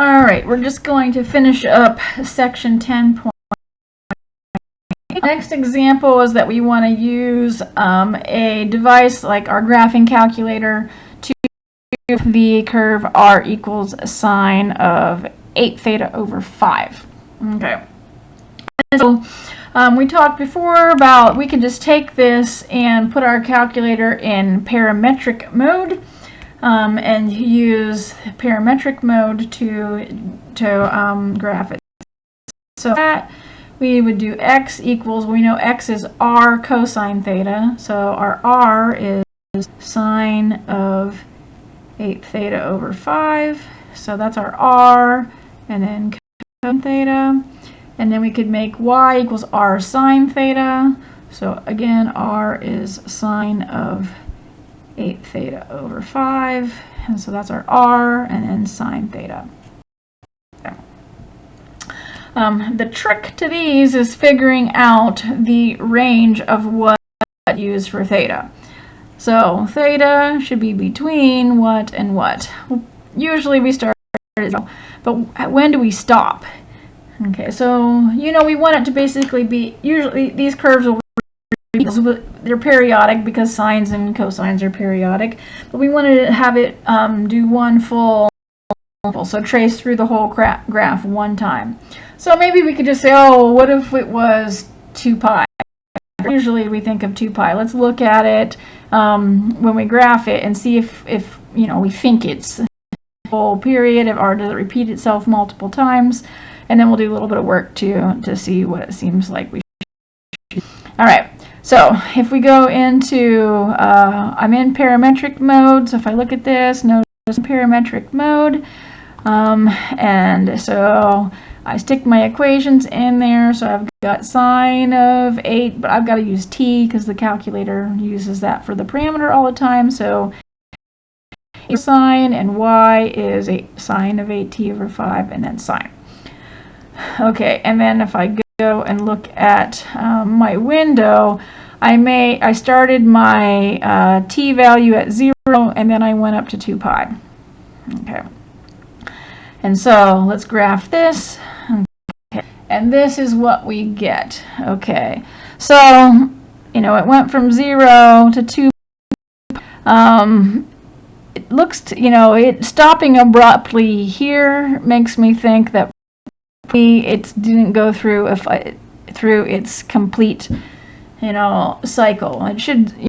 Alright, we're just going to finish up section 10. Next example is that we want to use a device like our graphing calculator to the curve r equals sine of 8 theta over 5. Okay. So we talked before about we can just take this and put our calculator in parametric mode and use parametric mode to graph it. So that we would do x equals, we know x is r cosine theta, so our r is sine of 8 theta over 5, so that's our r, and then cosine theta, and then we could make y equals r sine theta, so again r is sine of 8 theta over 5, and so that's our r, and then sine theta. The trick to these is figuring out the range of what to use for theta. So theta should be between what and what. Usually we start at 0, but when do we stop? Okay, so you know we want it to basically be, usually these curves will they're periodic because sines and cosines are periodic, but we wanted to have it do one full, so trace through the whole graph one time. So maybe we could just say, oh, what if it was 2 pi? Usually we think of 2 pi. Let's look at it when we graph it and see if you know we think it's a full period, or does it repeat itself multiple times, and then we'll do a little bit of work to see what it seems like we should. All right. So if we go into, I'm in parametric mode, so if I look at this, notice parametric mode, and so I stick my equations in there, so I've got sine of 8, but I've got to use t because the calculator uses that for the parameter all the time, so sine, and y is a sine of 8t over 5, and then sine. Okay, and then if I go and look at my window, I started my t value at 0, and then I went up to 2 pi. Okay, and so let's graph this. Okay. And this is what we get. Okay, so you know it went from 0 to 2. It looks to, you know, it stopping abruptly here makes me think that it didn't go through its complete, you know, cycle. It should, you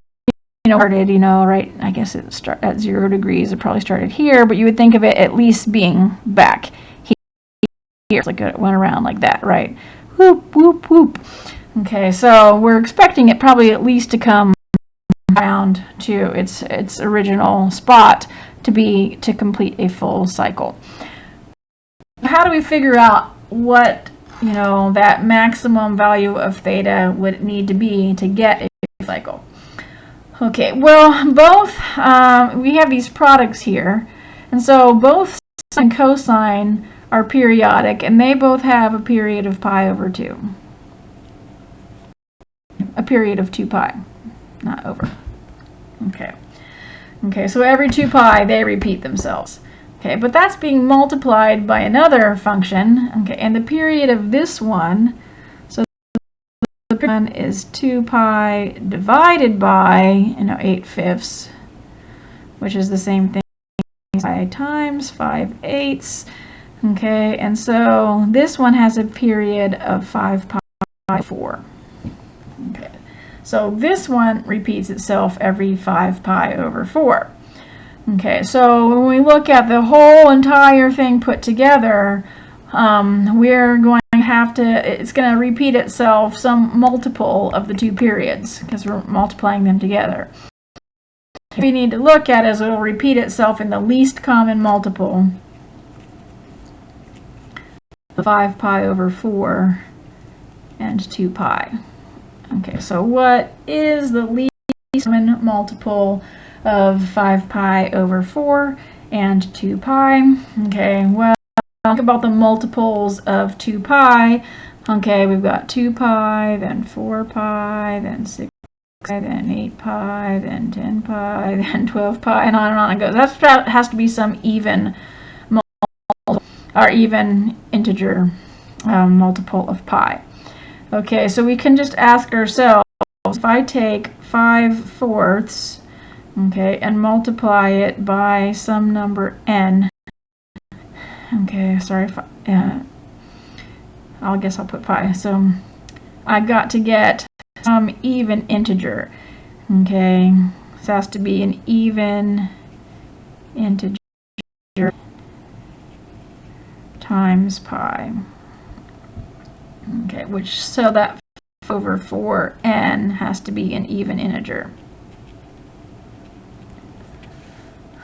know, started, you know, right, I guess it started at 0 degrees. It probably started here, but you would think of it at least being back here. Like it went around like that, right? Whoop, whoop, whoop. Okay, so we're expecting it probably at least to come around to its original spot to complete a full cycle. How do we figure out what, you know, that maximum value of theta would need to be to get a cycle? Okay, well, both we have these products here, and so both sine and cosine are periodic, and they both have a period of pi over 2. A period of 2 pi, not over. Okay. Okay, so every 2 pi they repeat themselves. Okay, but that's being multiplied by another function. Okay, and the period of this one, so the period one is 2 pi divided by, you know, 8/5, which is the same thing as pi times 5/8. Okay, and so this one has a period of 5 pi 4. Okay, so this one repeats itself every 5 pi over 4. Okay, so when we look at the whole entire thing put together, we're going to have to, it's going to repeat itself some multiple of the 2 periods because we're multiplying them together. What we need to look at is it will repeat itself in the least common multiple of 5 pi over 4 and 2 pi. Okay, so what is the least common multiple of 5 pi over 4 and 2 pi? Okay, well, think about the multiples of 2 pi. Okay, we've got 2 pi, then 4 pi, then 6 pi, then 8 pi, then 10 pi, then 12 pi, and on it goes. That has to be some even multiple. our even integer multiple of pi. Okay, so we can just ask ourselves, if I take 5/4, okay, and multiply it by some number n, okay, sorry, I guess I'll put pi, so I got to get some even integer, okay, this has to be an even integer times pi. Okay, so that 5/4n has to be an even integer.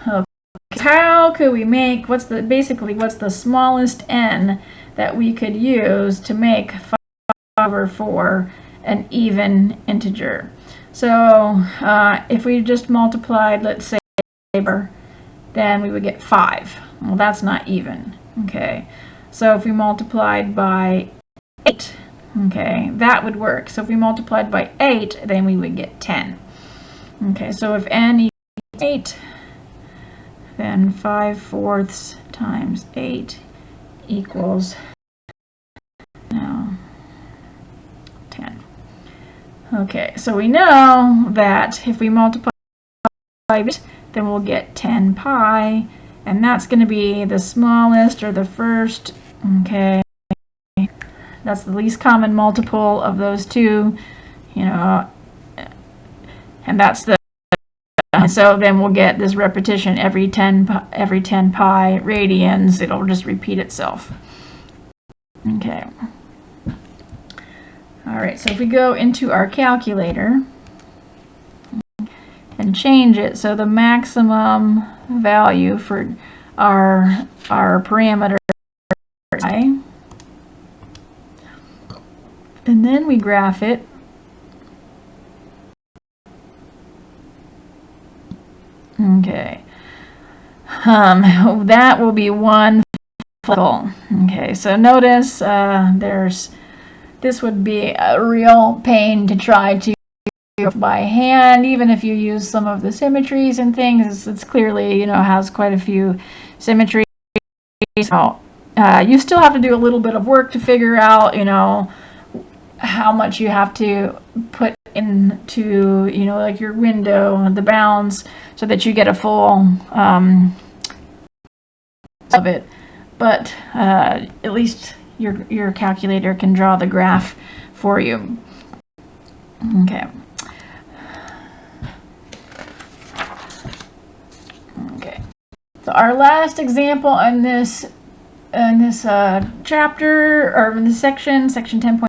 Okay, how could we make, basically what's the smallest n that we could use to make 5/4 an even integer? So if we just multiplied, let's say, then we would get 5. Well, that's not even. Okay, so if we multiplied by 8, okay, that would work. So if we multiplied by 8, then we would get 10. Okay, so if n equals 8, then 5/4 times 8 equals 10. Okay, so we know that if we multiply by 8, then we'll get 10 pi, and that's going to be the smallest, or the first, okay, that's the least common multiple of those two, you know, and that's the, so then we'll get this repetition every 10 pi radians. It'll just repeat itself. Okay. All right, so if we go into our calculator and change it, so the maximum value for our parameter is I, and then we graph it. Okay, that will be one cycle. Okay, so notice this would be a real pain to try to do by hand, even if you use some of the symmetries and things. It's clearly, you know, has quite a few symmetries. So you still have to do a little bit of work to figure out, you know, how much you have to put into, you know, like your window, the bounds, so that you get a full of it. But at least your calculator can draw the graph for you. Okay. Okay. So our last example in this chapter, or in this section 10.3,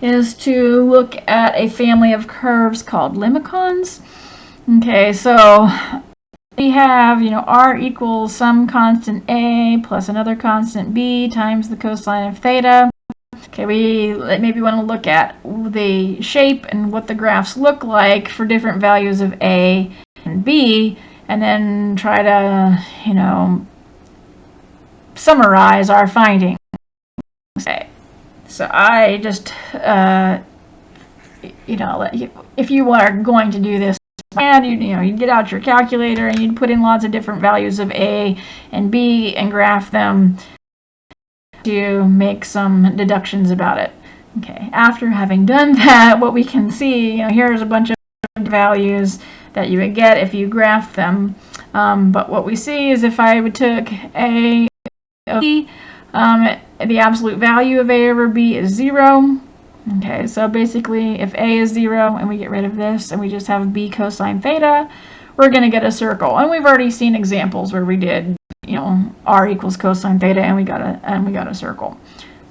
is to look at a family of curves called limicons. Okay, so we have, you know, r equals some constant a plus another constant b times the cosine of theta. Okay, we maybe want to look at the shape and what the graphs look like for different values of a and b, and then try to, you know, summarize our findings. Okay, so I just, you know, if you are going to do this, and you get out your calculator and you'd put in lots of different values of a and b and graph them to make some deductions about it. Okay, after having done that, what we can see, you know, here's a bunch of values that you would get if you graph them. But what we see is if I would took a over b, the absolute value of a over b is 0. Okay, so basically if a is 0 and we get rid of this and we just have b cosine theta, we're going to get a circle. And we've already seen examples where we did, you know, r equals cosine theta and we got a circle.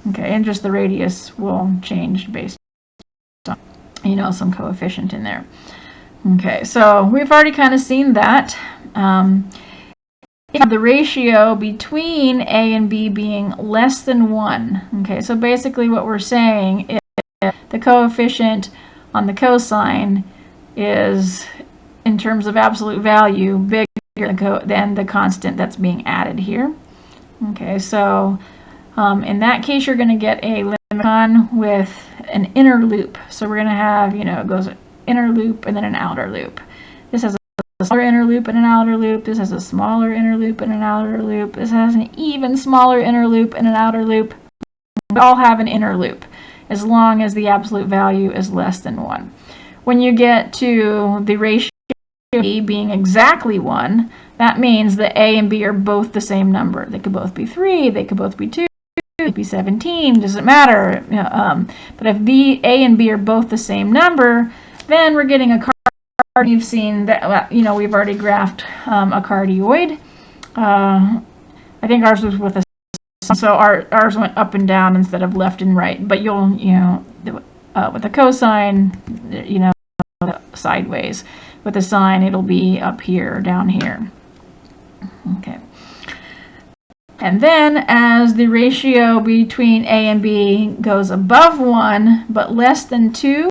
Okay, and just the radius will change based on, you know, some coefficient in there. Okay, so we've already kind of seen that. The ratio between a and b being less than 1. Okay, so basically what we're saying is the coefficient on the cosine is, in terms of absolute value, bigger than the constant that's being added here. Okay, so in that case, you're going to get a limicon with an inner loop. So we're going to have, you know, it goes inner loop and then an outer loop. This has a smaller inner loop and an outer loop. This has a smaller inner loop and an outer loop. This has an even smaller inner loop and an outer loop. They all have an inner loop as long as the absolute value is less than 1. When you get to the ratio of B being exactly 1, that means that A and B are both the same number. They could both be 3, they could both be 2, they could be 17, doesn't matter. But if A and B are both the same number, then we're getting a card. You've seen that, we've already graphed a cardioid. I think ours was with a, so ours went up and down instead of left and right. But with a cosine, sideways. With a sine, it'll be up here or down here. Okay. And then as the ratio between A and B goes above 1 but less than 2,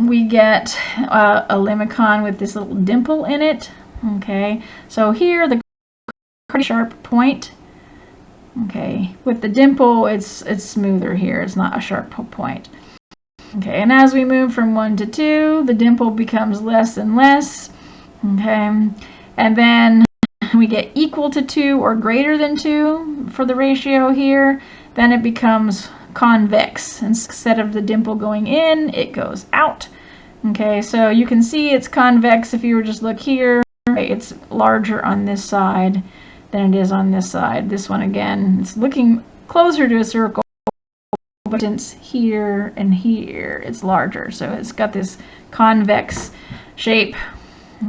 we get a limicon with this little dimple in it. Okay, so here the sharp point. Okay, with the dimple, it's smoother here. It's not a sharp point. Okay, and as we move from 1 to 2, the dimple becomes less and less. Okay, and then we get equal to 2 or greater than 2 for the ratio here. Then it becomes convex. Instead of the dimple going in, it goes out. Okay, so you can see it's convex if you were just look here. It's larger on this side than it is on this side. This one again, it's looking closer to a circle, but since here and here, it's larger. So it's got this convex shape.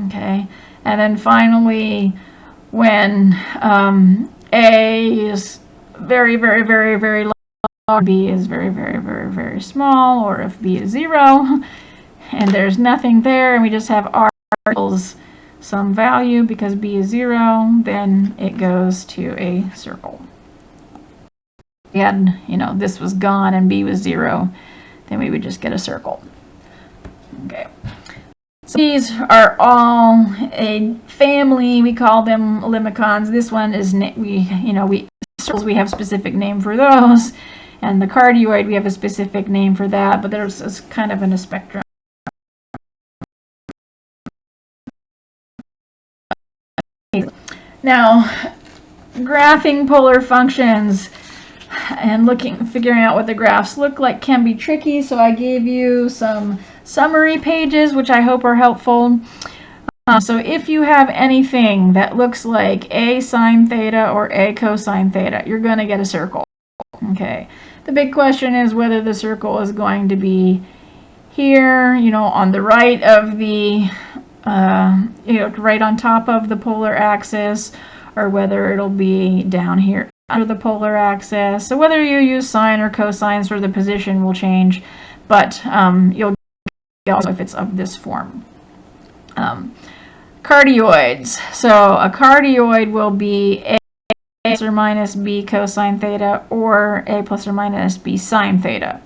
Okay, and then finally, when A is very, very, very, very large, B is very, very, very, very small, or if B is 0, and there's nothing there, and we just have R equals some value because B is 0, then it goes to a circle. We had, this was gone and B was 0, then we would just get a circle. Okay. So these are all a family. We call them limicons. This one is circles. We have a specific name for those, and the cardioid we have a specific name for that. But there's kind of in a spectrum. Now, graphing polar functions and figuring out what the graphs look like can be tricky, so I gave you some summary pages which I hope are helpful. So if you have anything that looks like A sine theta or A cosine theta, you're going to get a circle. Okay. The big question is whether the circle is going to be here, on the right of the, right on top of the polar axis, or whether it'll be down here under the polar axis. So whether you use sine or cosines for the position will change, but you'll get also if it's of this form. Cardioids. So a cardioid will be A plus or minus B cosine theta or A plus or minus B sine theta.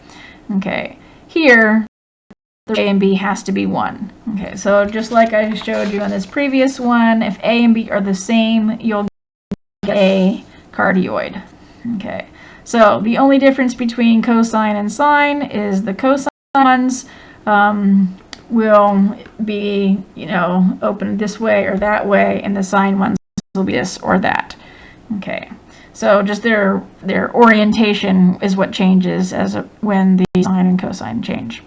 Okay. Here, the A and B has to be 1. Okay, so just like I showed you on this previous one, if A and B are the same, you'll get a cardioid. Okay, so the only difference between cosine and sine is the cosine ones will be, open this way or that way, and the sine ones will be this or that. Okay, so just their orientation is what changes when the sine and cosine change.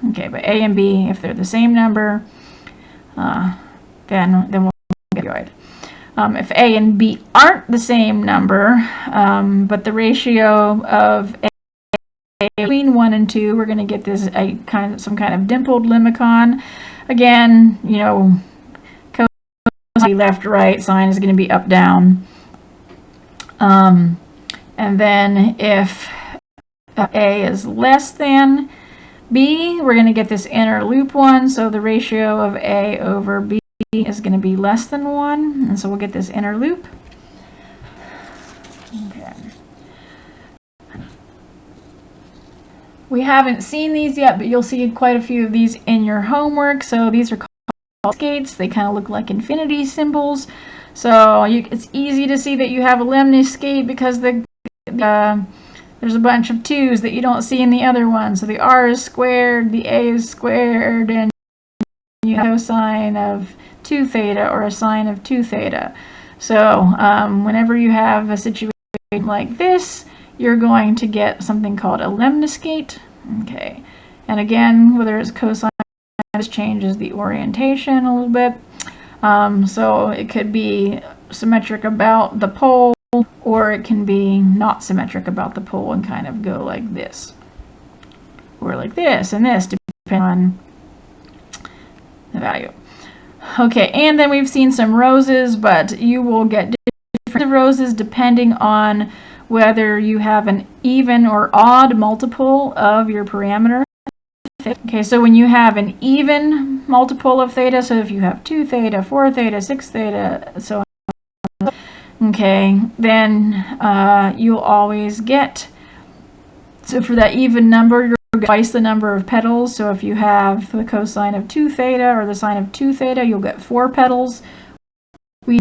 Okay, but A and B, if they're the same number, then we'll get a cardioid. If A and B aren't the same number, but the ratio of A between 1 and 2, we're going to get this some kind of dimpled limicon. Again, cosine left, right, sine is going to be up, down. And then if A is less than B, we're going to get this inner loop one, so the ratio of A over B is going to be less than 1, and so we'll get this inner loop. Okay. We haven't seen these yet, but you'll see quite a few of these in your homework. So these are called skates. They kind of look like infinity symbols. So it's easy to see that you have a lemniscate because there's a bunch of 2's that you don't see in the other one. So the R is squared, the A is squared, and you have cosine of 2 theta or a sine of 2 theta. So whenever you have a situation like this, you're going to get something called a lemniscate. Okay, and again, whether it's cosine, this changes the orientation a little bit. So it could be symmetric about the pole, or it can be not symmetric about the pole and kind of go like this, or like this and this, depending on the value. Okay, and then we've seen some roses, but you will get different roses depending on whether you have an even or odd multiple of your parameter. Okay, so when you have an even multiple of theta, so if you have 2 theta, 4 theta, 6 theta, so on, okay, then you'll always get, so for that even number, you're going to twice the number of petals. So if you have the cosine of 2 theta or the sine of 2 theta, you'll get 4 petals. We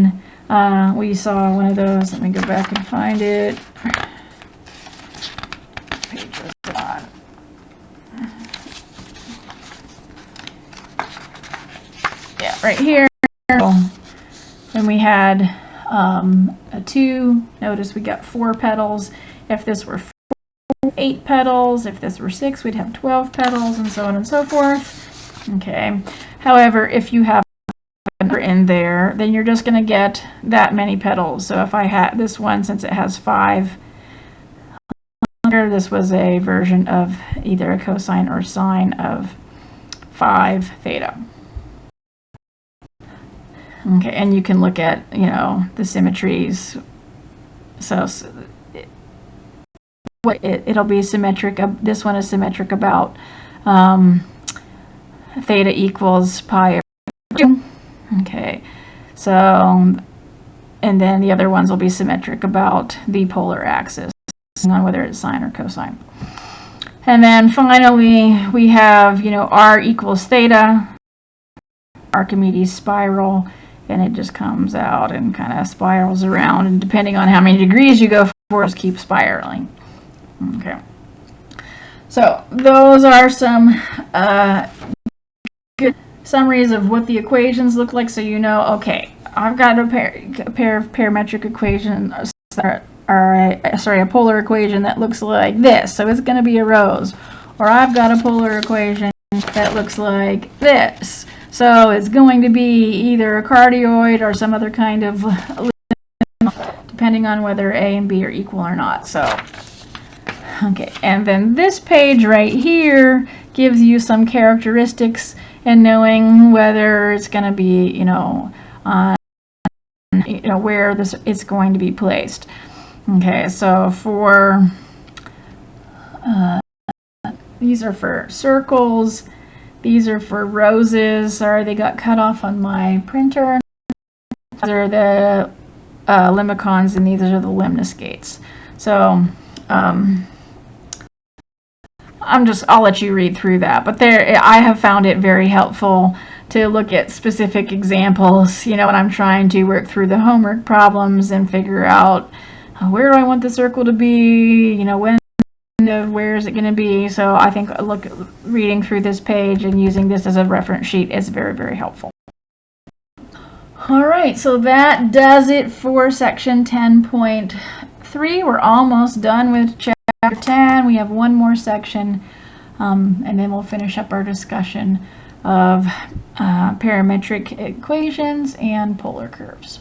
saw one of those. Let me go back and find it. Page was on. Yeah, right here. Then we had a 2. Notice we got 4 petals. If this were 8 petals, if this were 6, we'd have 12 petals, and so on and so forth. Okay. However, if you have a number in there, then you're just going to get that many petals. So if I had this one, since it has 5, this was a version of either a cosine or sine of 5 theta. Okay, and you can look at, the symmetries. So it'll be symmetric. This one is symmetric about theta equals pi over 2. Okay, so, and then the other ones will be symmetric about the polar axis, on whether it's sine or cosine. And then finally, we have, r equals theta, Archimedes spiral, and it just comes out and kind of spirals around, and depending on how many degrees you go for, just keep spiraling. Okay, so those are some good summaries of what the equations look like, so okay, I've got a pair of parametric equations, a polar equation that looks like this, so it's going to be a rose. Or I've got a polar equation that looks like this, so it's going to be either a cardioid or some other kind of, depending on whether A and B are equal or not. So okay, and then this page right here gives you some characteristics and knowing whether it's going to be, on, where it's going to be placed. Okay, so for these are for circles, these are for roses. Sorry, they got cut off on my printer. These are the limicons, and these are the lemniscates. So I'll let you read through that, but I have found it very helpful to look at specific examples, when I'm trying to work through the homework problems and figure out where do I want the circle to be, where is it going to be. So I think reading through this page and using this as a reference sheet is very, very helpful. All right, so that does it for section 10.3. We're almost done with chapter 10. We have one more section, and then we'll finish up our discussion of parametric equations and polar curves.